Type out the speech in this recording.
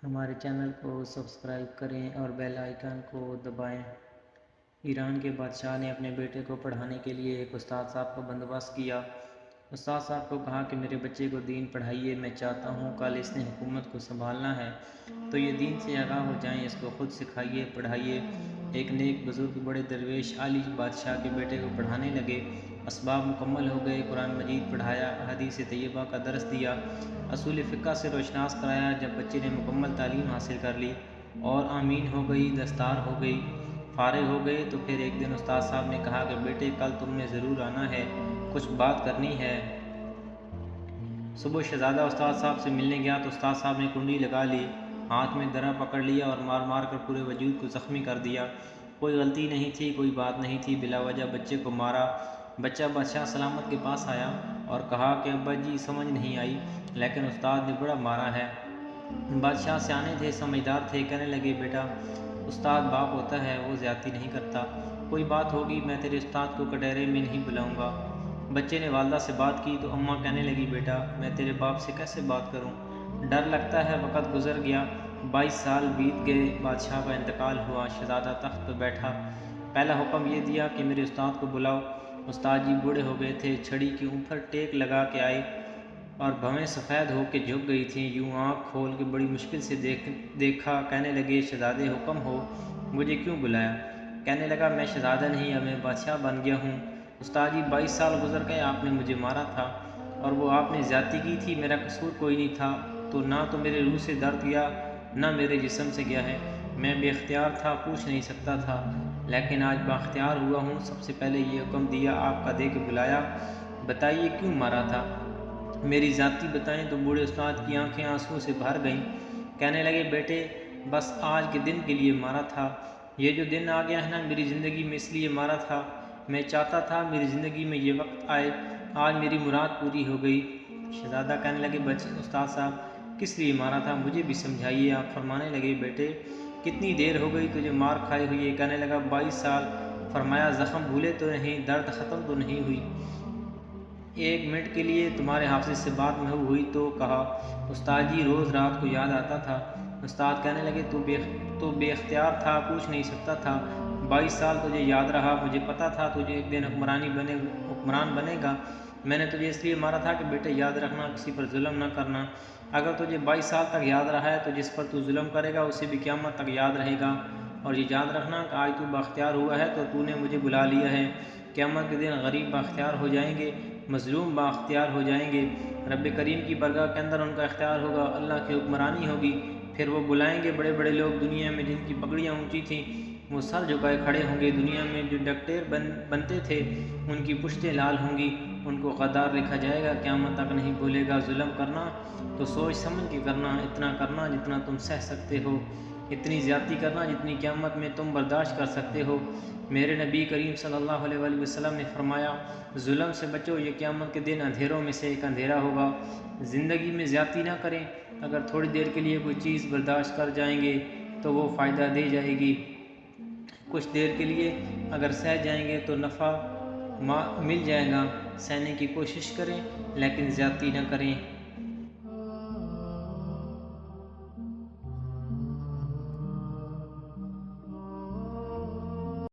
ہمارے چینل کو سبسکرائب کریں اور بیل آئیکن کو دبائیں۔ ایران کے بادشاہ نے اپنے بیٹے کو پڑھانے کے لیے ایک استاد صاحب کا بندوبست کیا۔ استاد صاحب کو کہا کہ میرے بچے کو دین پڑھائیے، میں چاہتا ہوں کل اس نے حکومت کو سنبھالنا ہے تو یہ دین سے آگاہ ہو جائیں، اس کو خود سکھائیے، پڑھائیے۔ ایک نیک بزرگ بڑے درویش عالی بادشاہ کے بیٹے کو پڑھانے لگے۔ اسباب مکمل ہو گئے، قرآن مجید پڑھایا، حدیث طیبہ کا درس دیا، اصول فقہ سے روشناس کرایا۔ جب بچے نے مکمل تعلیم حاصل کر لی اور آمین ہو گئی، دستار ہو گئی، فارغ ہو گئے، تو پھر ایک دن استاد صاحب نے کہا کہ بیٹے کل تم نے ضرور آنا ہے، کچھ بات کرنی ہے۔ صبح شہزادہ استاد صاحب سے ملنے گیا تو استاد صاحب نے کنڈی لگا لی، ہاتھ میں درہ پکڑ لیا اور مار مار کر پورے وجود کو زخمی کر دیا۔ کوئی غلطی نہیں تھی، کوئی بات نہیں تھی، بلا وجہ بچے کو مارا۔ بچہ بادشاہ سلامت کے پاس آیا اور کہا کہ ابا جی سمجھ نہیں آئی، لیکن استاد نے بڑا مارا ہے۔ بادشاہ سیانے تھے، سمجھدار تھے، کہنے لگے بیٹا استاد باپ ہوتا ہے، وہ زیادتی نہیں کرتا، کوئی بات ہوگی میں تیرے استاد کو کٹہرے میں نہیں بلاؤں گا۔ بچے نے والدہ سے بات کی تو اماں کہنے لگی بیٹا میں تیرے باپ سے کیسے بات کروں، ڈر لگتا ہے۔ وقت گزر گیا، 22 سال بیت گئے، بادشاہ کا انتقال ہوا، شہزادہ تخت پر بیٹھا۔ پہلا حکم یہ دیا کہ میرے استاد کو بلاؤ۔ استاد جی بوڑھے ہو گئے تھے، چھڑی کے اوپر ٹیک لگا کے آئے اور بھویں سفید ہو کے جھک گئی تھیں، یوں آنکھ کھول کے بڑی مشکل سے دیکھا۔ کہنے لگے شہزادے حکم ہو، مجھے کیوں بلایا؟ کہنے لگا میں شہزادہ نہیں، اب میں بادشاہ بن گیا ہوں۔ استاد جی 22 سال گزر گئے، آپ نے مجھے مارا تھا اور وہ آپ نے زیادتی کی تھی، میرا قصور کوئی نہیں تھا، تو نہ تو میرے روح سے درد گیا نہ میرے جسم سے گیا ہے، میں بے اختیار تھا، پوچھ نہیں سکتا تھا، لیکن آج بااختیار ہوا ہوں۔ سب سے پہلے یہ حکم دیا آپ کا دے کے بلایا، بتائیے کیوں مارا تھا، میری ذاتی بتائیں۔ تو بوڑھے استاد کی آنکھیں آنسوں سے بھر گئیں، کہنے لگے بیٹے بس آج کے دن کے لیے مارا تھا، یہ جو دن آ گیا ہے نا میری زندگی میں اس لیے مارا تھا، میں چاہتا تھا میری زندگی میں یہ وقت آئے، آج میری مراد پوری ہو گئی۔ شہزادہ کہنے لگے استاد صاحب کس لیے مارا تھا، مجھے بھی سمجھائیے۔ آپ فرمانے لگے بیٹے کتنی دیر ہو گئی تجھے مار کھائے ہوئے؟ کہنے لگا 22 سال۔ فرمایا زخم بھولے تو نہیں، درد ختم تو نہیں ہوئی؟ 1 منٹ کے لیے تمہارے حافظ سے بات محو ہوئی تو؟ کہا استاد جی روز رات کو یاد آتا تھا۔ استاد کہنے لگے تو بے اختیار تھا، پوچھ نہیں سکتا تھا، 22 سال تجھے یاد رہا، مجھے پتا تھا تجھے ایک دن حکمران بنے گا، میں نے تجھے اس لیے مارا تھا کہ بیٹے یاد رکھنا کسی پر ظلم نہ کرنا، اگر تجھے 22 سال تک یاد رہا ہے تو جس پر تو ظلم کرے گا اسے بھی قیامت تک یاد رہے گا، اور یہ یاد رکھنا کہ آج تو بااختیار ہوا ہے تو نے مجھے بلا لیا ہے، قیامت کے دن غریب بااختیار ہو جائیں گے، مظلوم بااختیار ہو جائیں گے، رب کریم کی بارگاہ کے اندر ان کا اختیار ہوگا، اللہ کی حکمرانی ہوگی، پھر وہ بلائیں گے بڑے بڑے لوگ دنیا میں جن کی پگڑیاں اونچی تھیں، وہ سر جھکائے کھڑے ہوں گے، دنیا میں جو ڈکٹیر بنتے تھے ان کی پشتیں لال ہوں گی، ان کو غدار لکھا جائے گا، قیامت تک نہیں بھولے گا۔ ظلم کرنا تو سوچ سمجھ کے کرنا، اتنا کرنا جتنا تم سہ سکتے ہو، اتنی زیادتی کرنا جتنی قیامت میں تم برداشت کر سکتے ہو۔ میرے نبی کریم صلی اللہ علیہ وآلہ وسلم نے فرمایا ظلم سے بچو، یہ قیامت کے دن اندھیروں میں سے ایک اندھیرا ہوگا۔ زندگی میں زیادتی نہ کریں، اگر تھوڑی دیر کے لیے کوئی چیز برداشت کر جائیں گے تو وہ فائدہ دے جائے گی، کچھ دیر کے لیے اگر سہ جائیں گے تو نفع مل جائے گا، سہنے کی کوشش کریں لیکن زیادتی نہ کریں۔